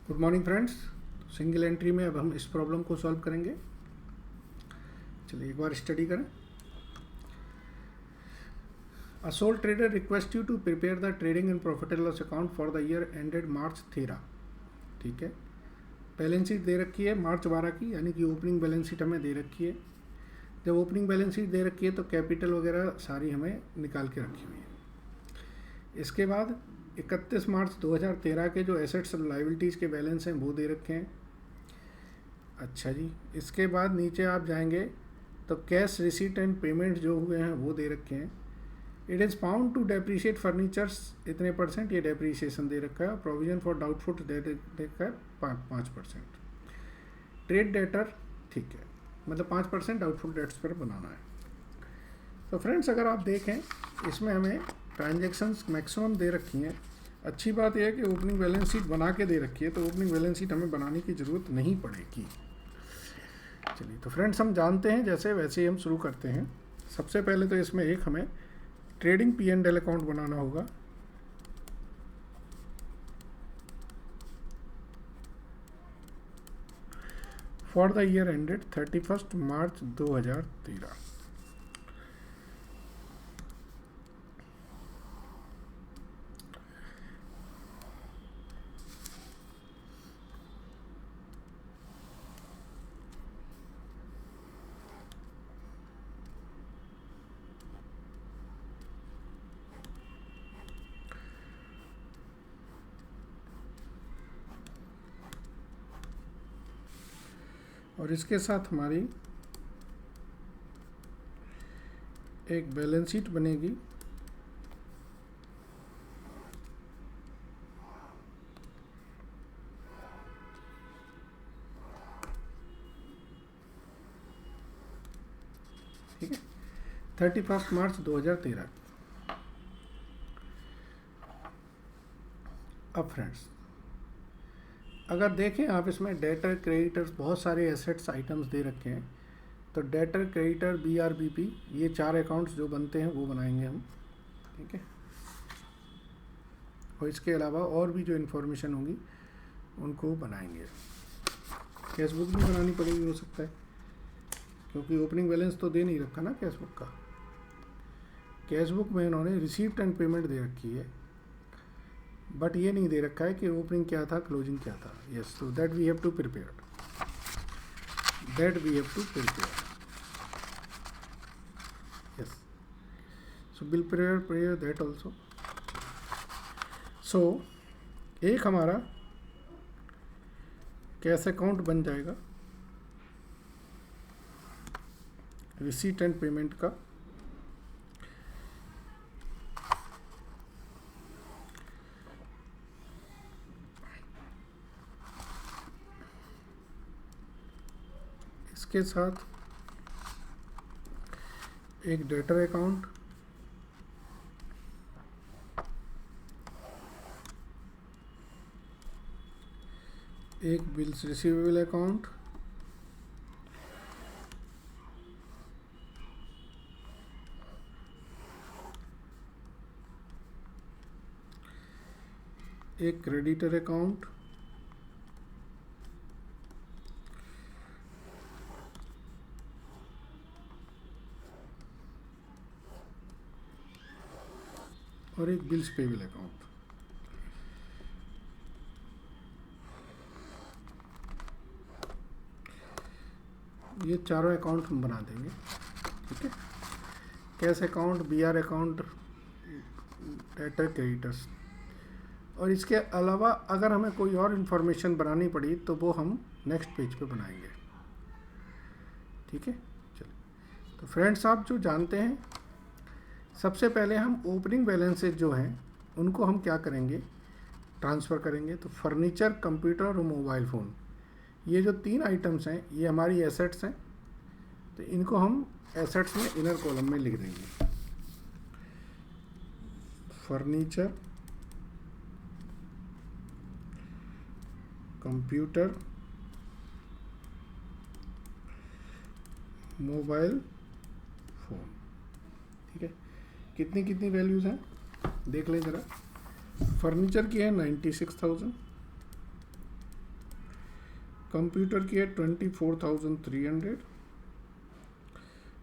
Good morning friends. Single entry में अब हम इस प्रॉब्लम को सॉल्व करेंगे। चलिए एक बार स्टडी करें। A sole trader request you to prepare the trading and profit and loss account for the year ended March 13। ठीक है, बैलेंस शीट दे रखी है मार्च 12 की, यानी कि ओपनिंग बैलेंस शीट हमें दे रखी है। जब ओपनिंग बैलेंस शीट दे रखी है तो कैपिटल वगैरह सारी हमें निकाल के रखी हुई है। इसके बाद 31 मार्च 2013 के जो एसेट्स और लाइबिलिटीज़ के बैलेंस हैं वो दे रखे हैं। अच्छा जी, इसके बाद नीचे आप जाएंगे तो कैश रिसीट एंड पेमेंट जो हुए हैं वो दे रखे हैं। It is found to depreciate furnitures इतने परसेंट, ये डेप्रीशिएशन दे रखा है। प्रोविजन फॉर डाउटफुल दे रखा है 5%। ट्रेड डेटर, ठीक है, मतलब 5% डाउटफुल डेट्स पर बनाना है। तो फ्रेंड्स अगर आप देखें इसमें हमें ट्रांजेक्शन्स मैक्सिमम दे रखी हैं। अच्छी बात यह है कि ओपनिंग बैलेंस शीट बना के दे रखी है, तो ओपनिंग बैलेंस शीट हमें बनाने की ज़रूरत नहीं पड़ेगी। चलिए तो फ्रेंड्स हम जानते हैं जैसे वैसे ही हम शुरू करते हैं। सबसे पहले तो इसमें एक हमें ट्रेडिंग P&L अकाउंट बनाना होगा। फॉर द ईयर एंडेड 31 मार्च 2013। और इसके साथ हमारी एक बैलेंस शीट बनेगी। ठीक है, 31 मार्च 2013। अब फ्रेंड्स अगर देखें आप इसमें डेटर क्रेडिटर्स बहुत सारे एसेट्स आइटम्स दे रखे हैं। तो डेटर क्रेडिटर BRBP ये 4 अकाउंट्स जो बनते हैं वो बनाएंगे हम। ठीक है, और इसके अलावा और भी जो इन्फॉर्मेशन होगी उनको बनाएंगे। कैश बुक भी बनानी पड़ेगी हो सकता है, क्योंकि ओपनिंग बैलेंस तो दे नहीं रखा ना कैश बुक का। कैश बुक में इन्होंने रिसीप्ट एंड पेमेंट दे रखी है, बट ये नहीं दे रखा है कि ओपनिंग क्या था क्लोजिंग क्या था। यस, तो that we have to prepare, yes, so will prepare that also. So एक हमारा कैश अकाउंट बन जाएगा रिसीट एंड पेमेंट का। इसके साथ एक डेटर अकाउंट, एक बिल्स रिसीवेबल अकाउंट, एक क्रेडिटर अकाउंट, और एक बिल्स पेबल अकाउंट। ये चारों अकाउंट हम बना देंगे। ठीक है, cash account, BR account, debtor, creditors. और इसके अलावा अगर हमें कोई और इन्फॉर्मेशन बनानी पड़ी तो वो हम नेक्स्ट पेज पे बनाएंगे। ठीक है, चलिए तो फ्रेंड्स आप जो जानते हैं सबसे पहले हम ओपनिंग बैलेंसेज जो हैं उनको हम क्या करेंगे, ट्रांसफ़र करेंगे। तो फर्नीचर, कंप्यूटर और मोबाइल फ़ोन, ये जो 3 आइटम्स हैं ये हमारी एसेट्स हैं। तो इनको हम एसेट्स में इनर कॉलम में लिख देंगे। Furniture, computer, mobile phone. ठीक है, कितनी कितनी वैल्यूज़ हैं देख लें ज़रा। फर्नीचर की है 96,000, कंप्यूटर की है 24,300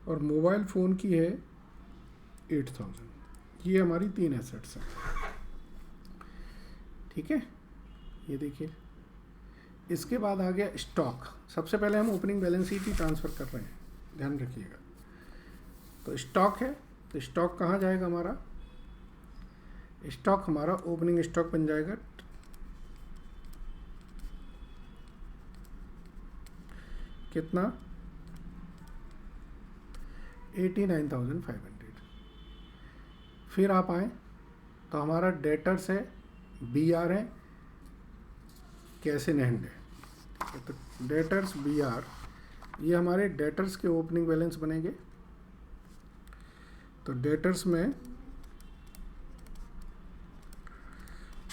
और मोबाइल फ़ोन की है 8,000। ये हमारी 3 एसेट्स हैं, ठीक है। ये देखिए, इसके बाद आ गया स्टॉक। सबसे पहले हम ओपनिंग बैलेंस शीट ही ट्रांसफ़र कर रहे हैं, ध्यान रखिएगा। तो स्टॉक है, तो स्टॉक कहाँ जाएगा हमारा? स्टॉक हमारा ओपनिंग स्टॉक बन जाएगा कितना? 89,500। फिर आप आए तो हमारा डेटर्स है, BR है, कैश इन हैंड है। तो डेटर्स BR, ये हमारे डेटर्स के ओपनिंग बैलेंस बनेंगे। तो डेटर्स में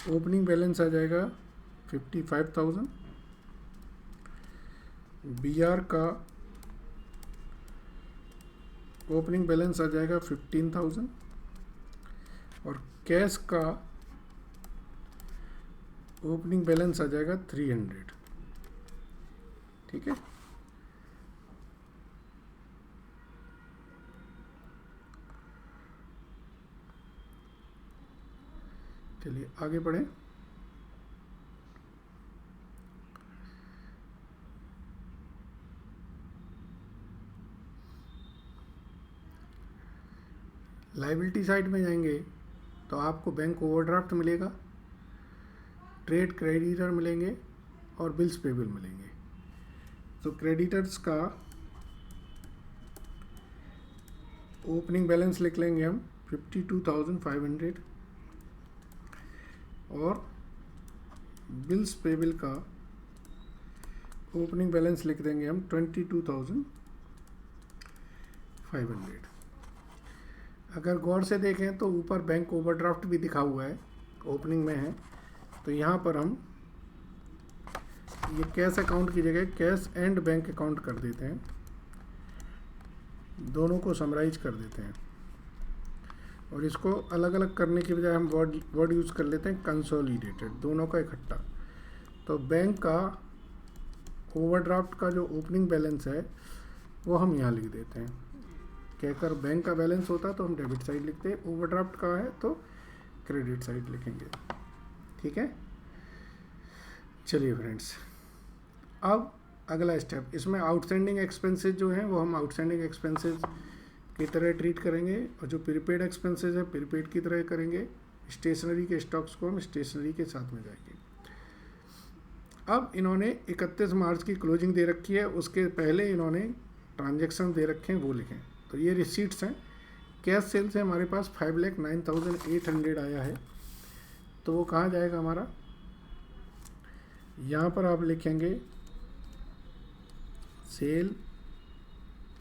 ओपनिंग बैलेंस आ जाएगा 55,000। BR का ओपनिंग बैलेंस आ जाएगा 15,000 और कैश का ओपनिंग बैलेंस आ जाएगा 300, ठीक है। चलिए आगे बढ़ें। लायबिलिटी साइड में जाएंगे तो आपको बैंक ओवरड्राफ्ट मिलेगा, ट्रेड क्रेडिटर मिलेंगे और बिल्स पेबल मिलेंगे। तो क्रेडिटर्स का ओपनिंग बैलेंस लिख लेंगे हम 52,500 और बिल्स पेबल का ओपनिंग बैलेंस लिख देंगे हम 22,500। अगर गौर से देखें तो ऊपर बैंक ओवरड्राफ्ट भी दिखा हुआ है, ओपनिंग में है। तो यहाँ पर हम ये कैश अकाउंट की जगह कैश एंड बैंक अकाउंट कर देते हैं, दोनों को समराइज कर देते हैं। और इसको अलग अलग करने की बजाय हम वर्ड यूज़ कर लेते हैं कंसोलिडेटेड, दोनों का इकट्ठा। तो बैंक का ओवरड्राफ्ट का जो ओपनिंग बैलेंस है वो हम यहाँ लिख देते हैं। कहकर बैंक का बैलेंस होता तो हम डेबिट साइड लिखते हैं, ओवरड्राफ्ट का है तो क्रेडिट साइड लिखेंगे, ठीक है। चलिए फ्रेंड्स, अब अगला स्टेप, इसमें आउटस्टैंडिंग एक्सपेंसेस जो हैं वो हम आउटस्टैंडिंग एक्सपेंसेस की तरह ट्रीट करेंगे और जो प्रीपेड एक्सपेंसेस है प्रीपेड की तरह करेंगे। स्टेशनरी के स्टॉक्स को हम स्टेशनरी के साथ में जाएंगे। अब इन्होंने 31 मार्च की क्लोजिंग दे रखी है, उसके पहले इन्होंने ट्रांजैक्शन दे रखे हैं, वो लिखें। तो ये रिसीट्स हैं। कैश सेल से हमारे पास 5,09,800 आया है, तो वो कहाँ जाएगा हमारा? यहाँ पर आप लिखेंगे सेल,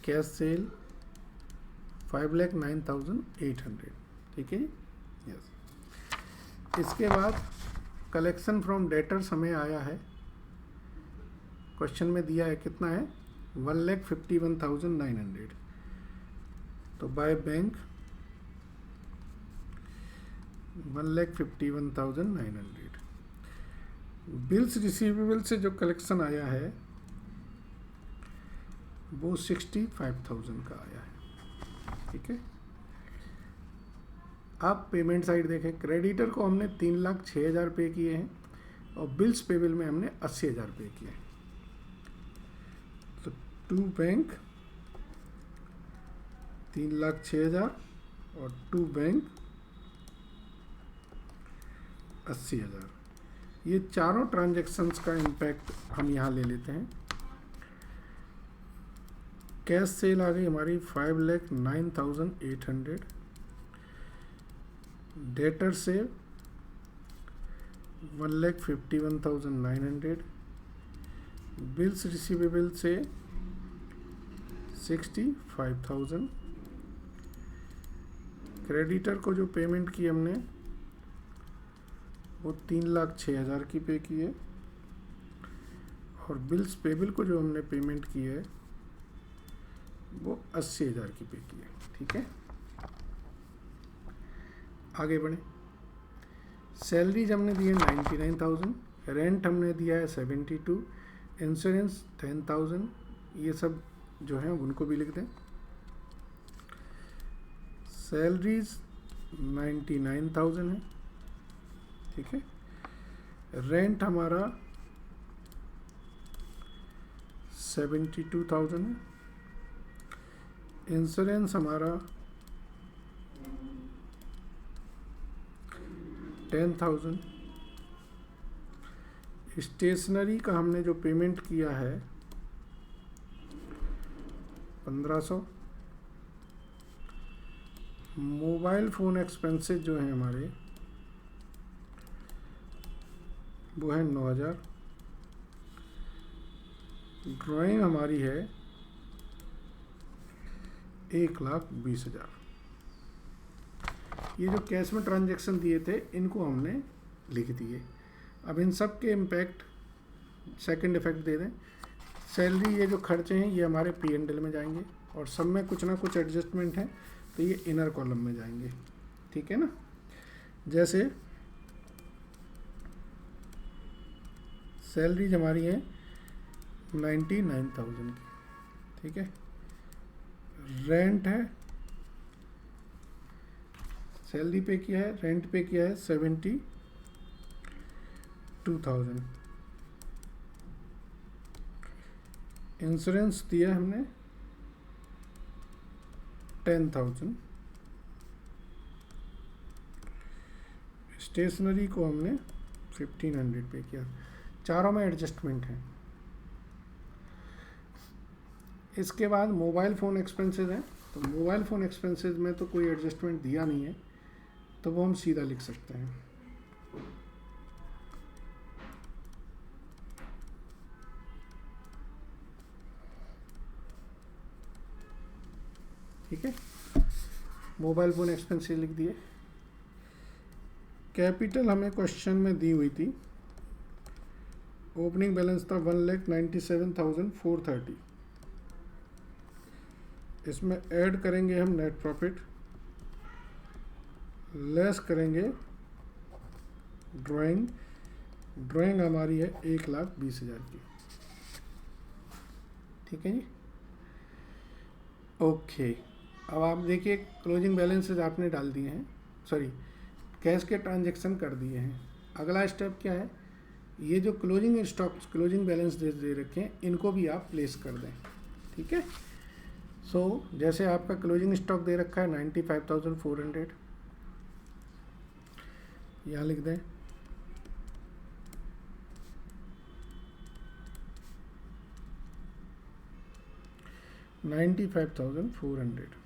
कैश सेल 5,09,800, ठीक है, यस। इसके बाद कलेक्शन फ्रॉम डेटर्स हमें आया है, क्वेश्चन में दिया है कितना है? 1,51,900। तो बाय बैंक 1,51,900। बिल्स रिसीवेबल से जो कलेक्शन आया है वो 65,000 का आया है, ठीक है। आप पेमेंट साइड देखें, क्रेडिटर को हमने 3,06,000 पे किए हैं और बिल्स पेबल में हमने 80,000 पे किए हैं। तो टू बैंक 3,06,000 और टू बैंक 80,000। ये चारों ट्रांजैक्शंस का इम्पैक्ट हम यहाँ ले लेते हैं। कैश सेल आ गई हमारी 5,09,800। डेटर से 1,51,900। बिल्स रिसीवेबल से 65,000। क्रेडिटर को जो पेमेंट की हमने वो 3,06,000 की पे की है और बिल्स पेबल को जो हमने पेमेंट की है वो 80,000 की पे की है, ठीक है। आगे बढ़े। सैलरीज हमने दी है 99,000, रेंट हमने दिया है 72, इंश्योरेंस 10,000, ये सब जो है उनको भी लिख दें। सैलरीज 99,000 है, ठीक है। रेंट हमारा 72,000 है। इंश्योरेंस हमारा 10,000। स्टेशनरी का हमने जो पेमेंट किया है 1500। मोबाइल फ़ोन एक्सपेंसेस जो हैं हमारे वो है 9,000। ड्राइंग हमारी है 1,20,000। ये जो कैश में ट्रांजैक्शन दिए थे इनको हमने लिख दिए। अब इन सब के इम्पैक्ट सेकंड इफेक्ट दे दें। सैलरी, ये जो खर्चे हैं ये हमारे P&L में जाएंगे और सब में कुछ ना कुछ एडजस्टमेंट है तो ये इनर कॉलम में जाएंगे, ठीक है ना। जैसे सैलरी हमारी है 99,000 की, ठीक है। रेंट है, सैलरी पे किया है, रेंट पे किया है 72,000। इंश्योरेंस दिया हमने 10,000। स्टेशनरी को हमने 1,500 पे किया। चारों में एडजस्टमेंट है। इसके बाद मोबाइल फ़ोन एक्सपेंसेस हैं, तो मोबाइल फ़ोन एक्सपेंसेस में तो कोई एडजस्टमेंट दिया नहीं है तो वो हम सीधा लिख सकते हैं। ठीक है, मोबाइल फ़ोन एक्सपेंसेस लिख दिए। कैपिटल हमें क्वेश्चन में दी हुई थी, ओपनिंग बैलेंस था 1,97,430। इसमें ऐड करेंगे हम नेट प्रॉफिट, लेस करेंगे ड्राइंग। ड्राइंग हमारी है 1,20,000 की, ठीक है जी। ओके, अब आप देखिए क्लोजिंग बैलेंसेज आपने डाल दिए हैं, सॉरी कैश के ट्रांजैक्शन कर दिए हैं। अगला स्टेप क्या है, ये जो क्लोजिंग स्टॉक क्लोजिंग बैलेंस दे रखे हैं इनको भी आप प्लेस कर दें, ठीक है। सो जैसे आपका क्लोजिंग स्टॉक दे रखा है 95,400, यहाँ लिख दें। $95,400।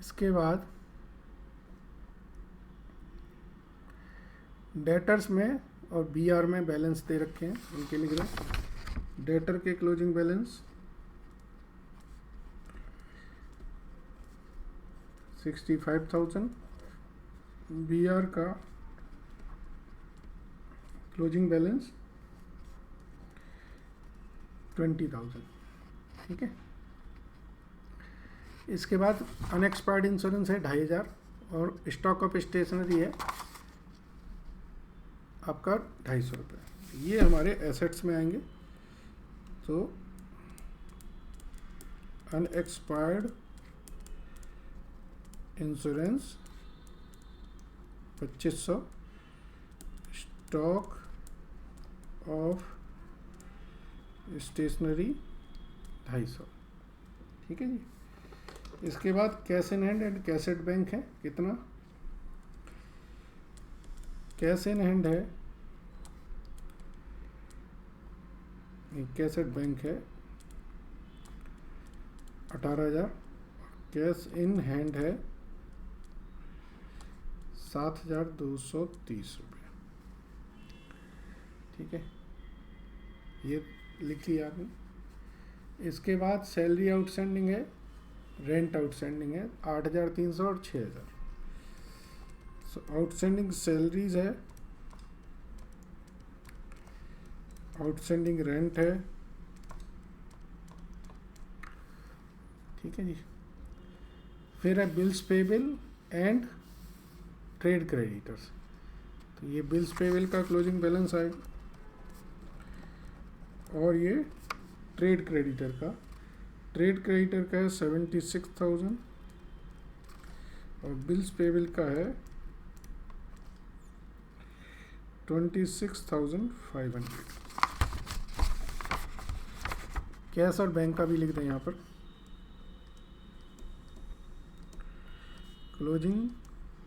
इसके बाद डेटर्स में और BR में बैलेंस दे रखे हैं, इनके लिख दें। डेटर के क्लोजिंग बैलेंस 65,000, BR का क्लोजिंग बैलेंस 20,000, ठीक है। इसके बाद अनएक्सपायर्ड इंश्योरेंस है 2,500 और स्टॉक ऑफ स्टेशनरी है आपका 250 रुपये। ये हमारे एसेट्स में आएंगे। तो unexpired insurance 2,500, stock of stationery 250, ठीक है जी। इसके बाद cash in hand and cash at bank है, कितना कैश इन हैंड है, कैश एट बैंक है 18,000, कैश इन हैंड है 7,230 रुपये, ठीक है। ये लिख लिया आपने। इसके बाद सैलरी आउटस्टैंडिंग है, रेंट आउटस्टैंडिंग है 8,300 और 6,000। सो आउटस्टैंडिंग सैलरीज है, आउटस्टैंडिंग रेंट है, ठीक है जी। फिर है bills payable and trade creditors. तो ये बिल्स पेबल का क्लोजिंग बैलेंस आएगा, और ये ट्रेड क्रेडिटर का है 76,000 और बिल्स पेबल का है 26,500। कैश और बैंक का भी लिख दें यहाँ पर। क्लोजिंग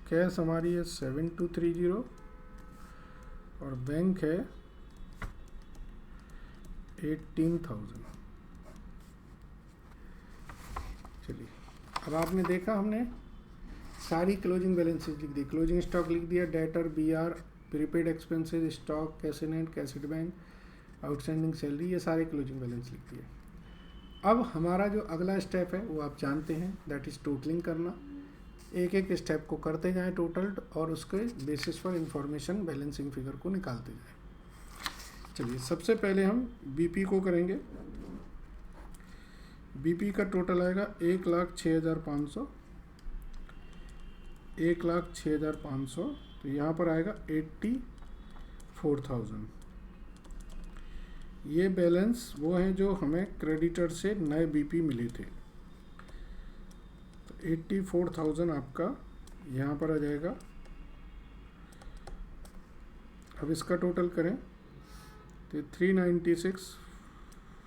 कैश हमारी है 7230 और बैंक है 18,000। चलिए, अब आपने देखा हमने सारी क्लोजिंग बैलेंसेज लिख दी, क्लोजिंग स्टॉक लिख दिया, debtor, BR, prepaid expenses, stock, cash in hand, cash at bank, outstanding salary, ये सारे क्लोजिंग बैलेंस लिख दिए। अब हमारा जो अगला स्टेप है वो आप जानते हैं, दैट इज़ टोटलिंग करना। एक एक स्टेप को करते जाएं टोटल, और उसके बेसिस पर इंफॉर्मेशन बैलेंसिंग फिगर को निकालते जाएं। चलिए, सबसे पहले हम बीपी को करेंगे। बीपी का टोटल आएगा 1,06,500, 1,06,500, तो यहाँ पर आएगा 84,000। ये बैलेंस वो हैं जो हमें क्रेडिटर से नए बीपी मिले थे। तो 84,000 आपका यहाँ पर आ जाएगा। अब इसका टोटल करें तो 396,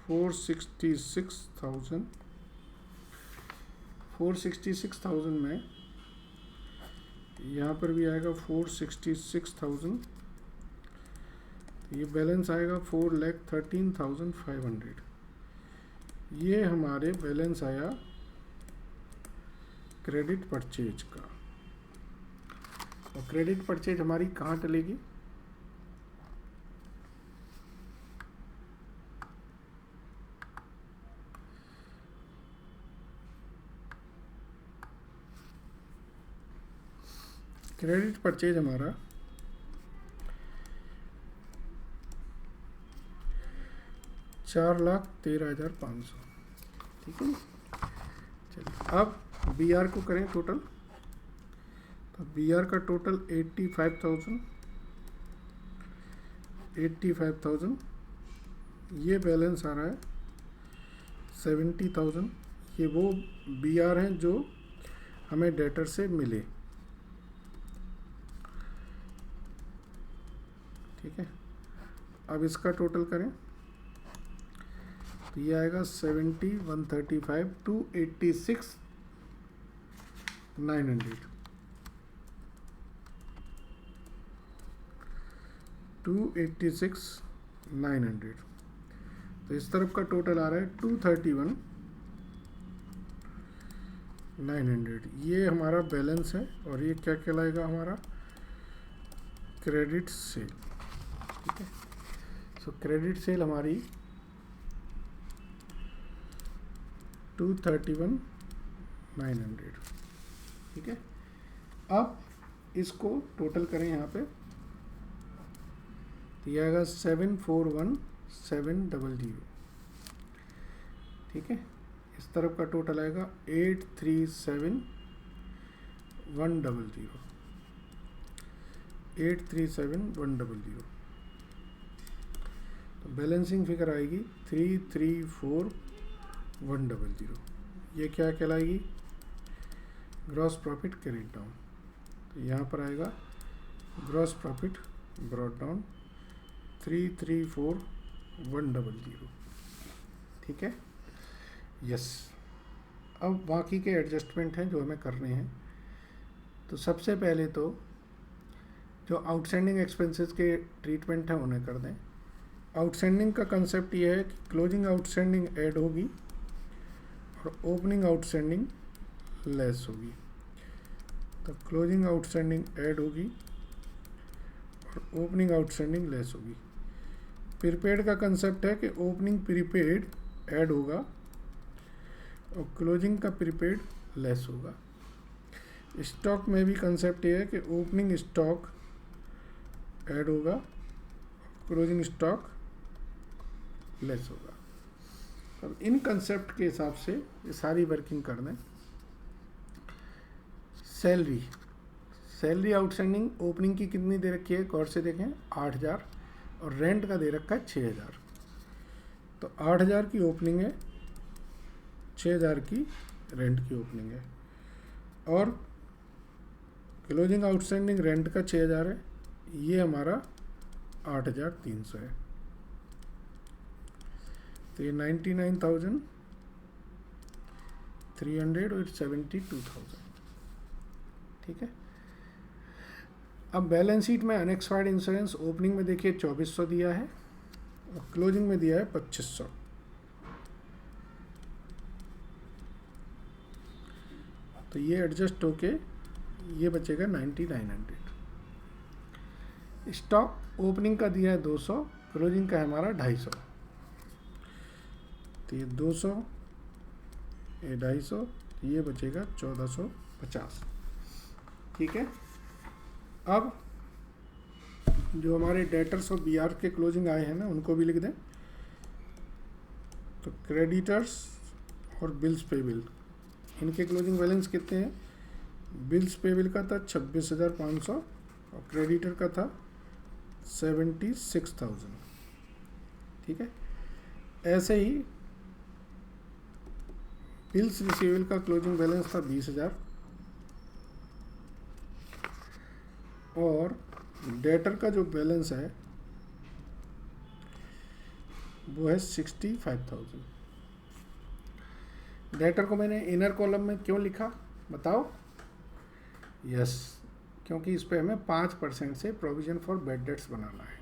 466,000 में यहाँ पर भी आएगा 466,000, ये बैलेंस आएगा 4,13,500। ये हमारे बैलेंस आया क्रेडिट परचेज का। और क्रेडिट परचेज हमारी कहाँ टलेगी? क्रेडिट परचेज हमारा 4,13,500, ठीक है। चलिए, अब बीआर को करें टोटल। तो बीआर का टोटल 85,000, ये बैलेंस आ रहा है 70,000। ये वो बीआर हैं जो हमें डेटर से मिले, ठीक है। अब इसका टोटल करें तो ये आएगा 70, 135, 286,900, 286,900। तो इस तरफ का टोटल आ रहा है 231,900। ये हमारा बैलेंस है, और ये क्या कहलाएगा? हमारा क्रेडिट सेल, ठीक है। सो क्रेडिट सेल हमारी 231,900, ठीक है। अब इसको टोटल करें यहाँ पे, तो ये आएगा 741,700, ठीक है। इस तरफ का टोटल आएगा 837,100, 837,100। तो बैलेंसिंग फिगर आएगी 334,100। ये क्या कहलाएगी? Gross profit carried down. तो यहाँ पर आएगा ग्रॉस प्रॉफिट ब्रॉट डाउन 334,100, ठीक है। यस, अब बाकी के एडजस्टमेंट हैं जो हमें करने हैं। तो सबसे पहले तो जो आउटस्टैंडिंग एक्सपेंसेस के ट्रीटमेंट हैं उन्हें कर दें। आउटस्टैंडिंग का कंसेप्ट ये है कि क्लोजिंग आउटस्टैंडिंग ऐड होगी और ओपनिंग आउटस्टैंडिंग लेस होगी। तो क्लोजिंग आउटस्टैंडिंग ऐड होगी और ओपनिंग आउटस्टैंडिंग लेस होगी। प्रीपेड का कंसेप्ट है कि ओपनिंग प्रीपेड ऐड होगा और क्लोजिंग का प्रीपेड लेस होगा। स्टॉक में भी कंसेप्ट ये है कि ओपनिंग स्टॉक ऐड होगा, क्लोजिंग स्टॉक लेस होगा। अब इन कंसेप्ट के हिसाब से ये सारी वर्किंग कर दें। सैलरी आउटस्टैंडिंग ओपनिंग की कितनी दे रखी है, गौर से देखें 8,000, और रेंट का दे रखा है 6,000। तो 8,000 की ओपनिंग है, 6,000 की रेंट की ओपनिंग है, और क्लोजिंग आउटस्टैंडिंग रेंट का 6,000 है, ये हमारा 8,300 है। तो ये 99,300 और 72,000। ठीक है। अब बैलेंस शीट में अनएक्सपायर्ड इंश्योरेंस ओपनिंग में देखिए 2,400 दिया है और क्लोजिंग में दिया है 2,500। तो ये एडजस्ट होके ये बचेगा 9,900। स्टॉक ओपनिंग का दिया है 200, क्लोजिंग का है हमारा 250। तो ये 200, ये 250, ये बचेगा 1,450। ठीक है। अब जो हमारे डेटर्स और बीआर के क्लोजिंग आए हैं ना, उनको भी लिख दें। तो क्रेडिटर्स और बिल्स पेबल, इनके क्लोजिंग बैलेंस कितने हैं? बिल्स पेबल का था 26,500 और क्रेडिटर का था 76,000। ठीक है। ऐसे ही बिल्स रिसीवेबल का क्लोजिंग बैलेंस था 20,000 और डेटर का जो बैलेंस है वो है 65,000। डेटर को मैंने इनर कॉलम में क्यों लिखा बताओ? यस, क्योंकि इस पे हमें 5% से प्रोविजन फॉर बैड डेट्स बनाना है।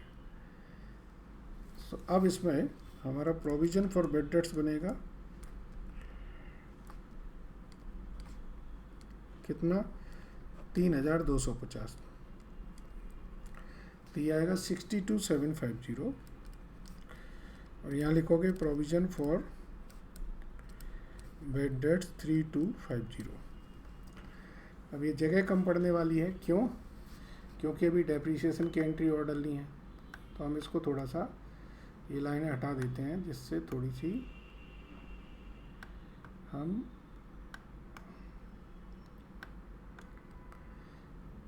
तो अब इसमें हमारा प्रोविजन फॉर बैड डेट्स बनेगा कितना? 3,250। तो ये आएगा 62,750 और यहाँ लिखोगे प्रोविजन फॉर बैड डेट्स 3,250। अब ये जगह कम पड़ने वाली है, क्यों? क्योंकि अभी डेप्रिसिएशन की एंट्री और डालनी है। तो हम इसको थोड़ा सा ये लाइनें हटा देते हैं, जिससे थोड़ी सी हम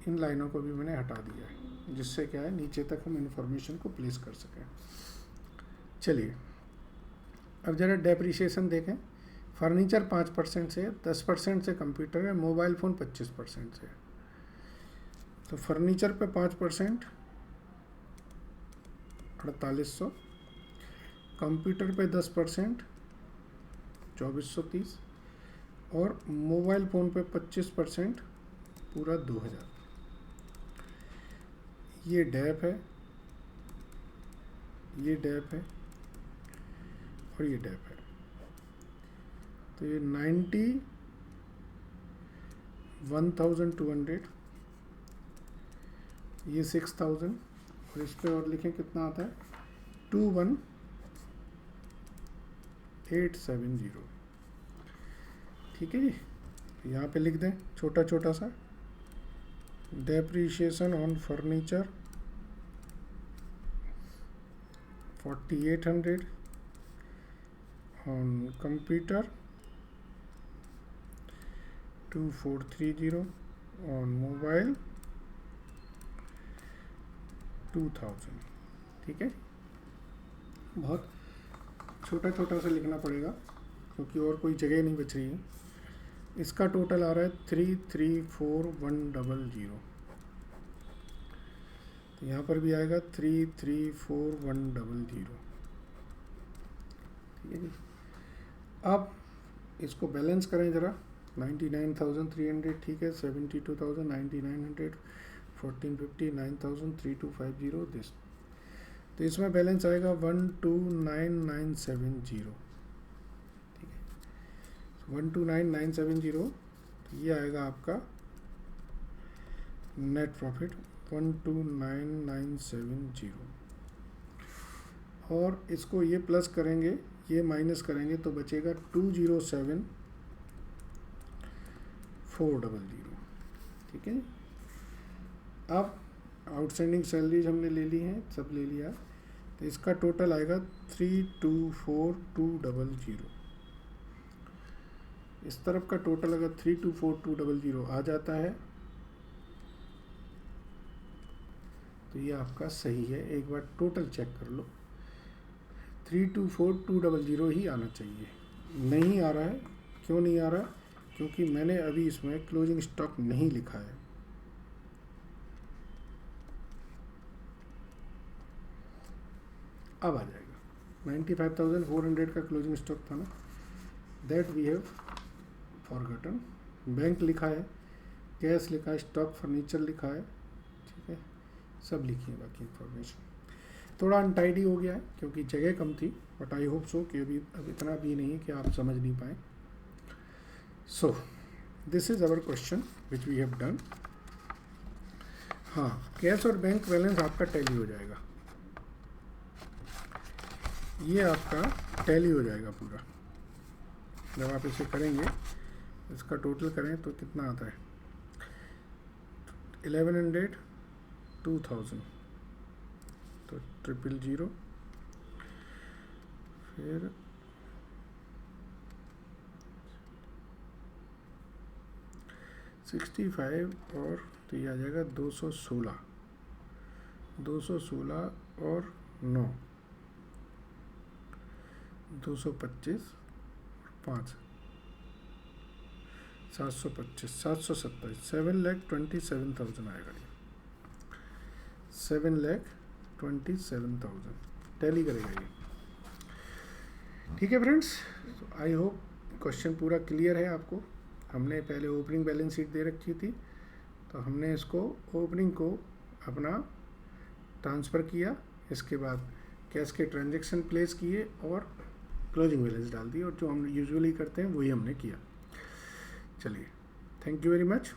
इन लाइनों को भी मैंने हटा दिया है, जिससे क्या है नीचे तक हम इंफॉर्मेशन को प्लेस कर सकें। चलिए अब ज़रा डेप्रिसिएशन देखें। फर्नीचर 5% से, 10% से कंप्यूटर है, मोबाइल फ़ोन 25% से। तो फर्नीचर पे 5% 4,800, कंप्यूटर पे 10% 2,430 और मोबाइल फ़ोन पे 25% पूरा 2,000। ये डैप है, ये डैप है और ये डैप है। तो ये 91,200, ये 6,000 और इस पे और लिखें कितना आता है 21,870। ठीक है जी। यहाँ पे लिख दें छोटा छोटा सा, depreciation on furniture 4,800, on computer 2,430, on mobile 2,000। ठीक है। बहुत छोटा छोटा सा लिखना पड़ेगा क्योंकि और कोई जगह नहीं बच रही है। इसका टोटल आ रहा है 3,34,100। तो यहाँ पर भी आएगा 3,34,100। ठीक है जी। अब इसको बैलेंस करें ज़रा। 99,300 ठीक है, 72,000, 9,900, 1,450, 9,000, 3,250 दिस। तो इसमें बैलेंस आएगा 129,970। ठीक है, 129,970। तो ये आएगा आपका नेट प्रॉफिट 129,970 और इसको ये प्लस करेंगे, ये माइनस करेंगे तो बचेगा 207,400। ठीक है। अब आउटस्टैंडिंग सैलरीज हमने ले ली हैं, सब ले लिया। तो इसका टोटल आएगा 3,24,200। इस तरफ का टोटल अगर 3,24,200 आ जाता है तो ये आपका सही है। एक बार टोटल चेक कर लो, 324200 ही आना चाहिए। नहीं आ रहा है, क्यों नहीं आ रहा? क्योंकि मैंने अभी इसमें क्लोजिंग स्टॉक नहीं लिखा है। अब आ जाएगा। 95,400 का क्लोजिंग स्टॉक था ना, that we have forgotten. Bank लिखा है, कैश लिखा है, स्टॉक फर्नीचर लिखा है, ठीक है, सब लिखी है बाकी इंफॉर्मेशन। थोड़ा अनटाइडी हो गया है क्योंकि जगह कम थी, बट आई होप सो कि अब इतना भी नहीं है कि आप समझ नहीं पाए। So this is our question which we have done. हाँ, कैश और बैंक बैलेंस आपका टैली हो जाएगा, ये आपका टैली हो जाएगा पूरा। जब आप इसे करेंगे, इसका टोटल करें तो कितना आता है? 1100, 2000, तो 000, फिर 65 और तो ये आ जाएगा 216, 216 और 9, 225 और 5, 725, 727, 7,27,000 आएगा ये, 7,27,000 टैली करेगा ये। ठीक है फ्रेंड्स, आई होप क्वेश्चन पूरा क्लियर है आपको। हमने पहले ओपनिंग बैलेंस शीट दे रखी थी, तो हमने इसको ओपनिंग को अपना ट्रांसफ़र किया, इसके बाद कैश के ट्रांजैक्शन प्लेस किए और क्लोजिंग बैलेंस डाल दिए, और जो हम यूजुअली करते हैं वही हमने किया। चलिए, थैंक यू वेरी मच।